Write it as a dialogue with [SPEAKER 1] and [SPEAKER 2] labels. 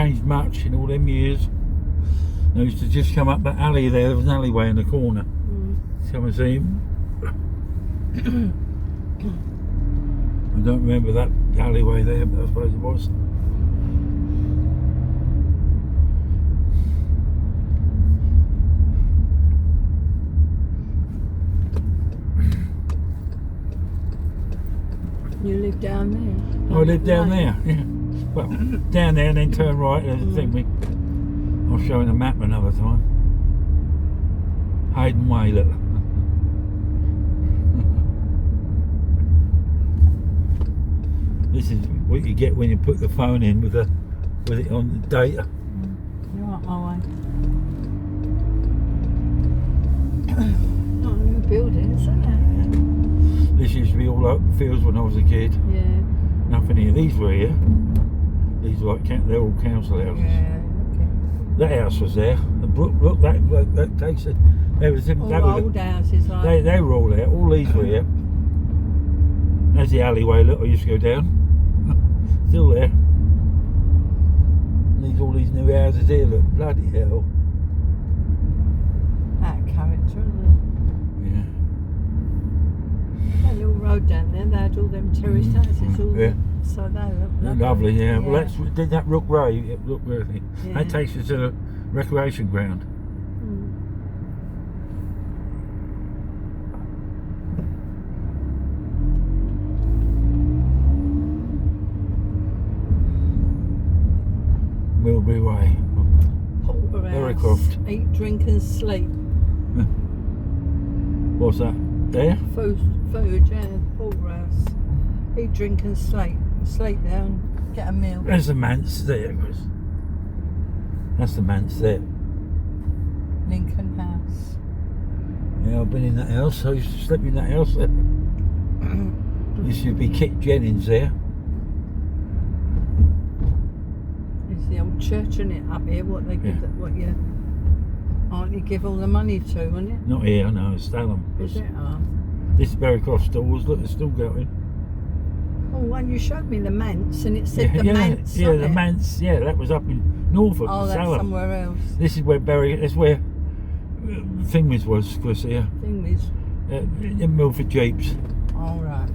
[SPEAKER 1] changed much in all them years. I used to just come up that alley there. There was an alleyway in the corner. Come and see him. I don't remember that alleyway there, but I suppose it was.
[SPEAKER 2] You live down there?
[SPEAKER 1] I live down there, yeah. Well, down there and then turn right. There's a thing I'll show you a map another time. Hayden Way, look. This is what you get when you put the phone in with it on the data.
[SPEAKER 2] You're up my way. Not new buildings, isn't it?
[SPEAKER 1] This used to be all open fields when I was a kid.
[SPEAKER 2] Yeah.
[SPEAKER 1] Nothing here. These were here. These are like they're all council houses.
[SPEAKER 2] Yeah. Okay.
[SPEAKER 1] That house was there. The brook, look, that takes it. Everything.
[SPEAKER 2] All
[SPEAKER 1] That was
[SPEAKER 2] old houses like.
[SPEAKER 1] they were all there. All these were here. There's the alleyway. Look, I used to go down. Still there. All these new houses here. Look, bloody hell.
[SPEAKER 2] Out of character, isn't
[SPEAKER 1] Yeah.
[SPEAKER 2] it? That little road down there, they had all them terraced houses. All
[SPEAKER 1] Yeah.
[SPEAKER 2] So they look
[SPEAKER 1] Lovely, yeah. Well, did that Rook Ray, look worthy.
[SPEAKER 2] Yeah.
[SPEAKER 1] That takes us to the recreation ground. Milbury Way. Berrycroft.
[SPEAKER 2] Eat, drink and sleep.
[SPEAKER 1] What's that? There?
[SPEAKER 2] Food, yeah, Porterhouse. Eat, drink and sleep. Sleep there and get a meal.
[SPEAKER 1] There's the manse there, Chris. That's the manse there.
[SPEAKER 2] Lincoln House.
[SPEAKER 1] Yeah, I've been in that house. I used to sleep in that house there. Used to be Kit Jennings there.
[SPEAKER 2] It's the old church, isn't it, up here? What they give, what you aren't you give all the money to, isn't it?
[SPEAKER 1] Not here, no, it's Stalham.
[SPEAKER 2] Is it? Oh.
[SPEAKER 1] This is Berrycroft stores, look, they're still going.
[SPEAKER 2] Oh, when you showed me the manse and it said the manse.
[SPEAKER 1] Yeah,
[SPEAKER 2] on
[SPEAKER 1] the
[SPEAKER 2] it.
[SPEAKER 1] manse, yeah, that was up in Norfolk.
[SPEAKER 2] Oh, that's
[SPEAKER 1] Stalham.
[SPEAKER 2] somewhere else.
[SPEAKER 1] This is where that's where Thingwis was, Chris, here.
[SPEAKER 2] Thing is.
[SPEAKER 1] In Milford Jeeps.
[SPEAKER 2] All right.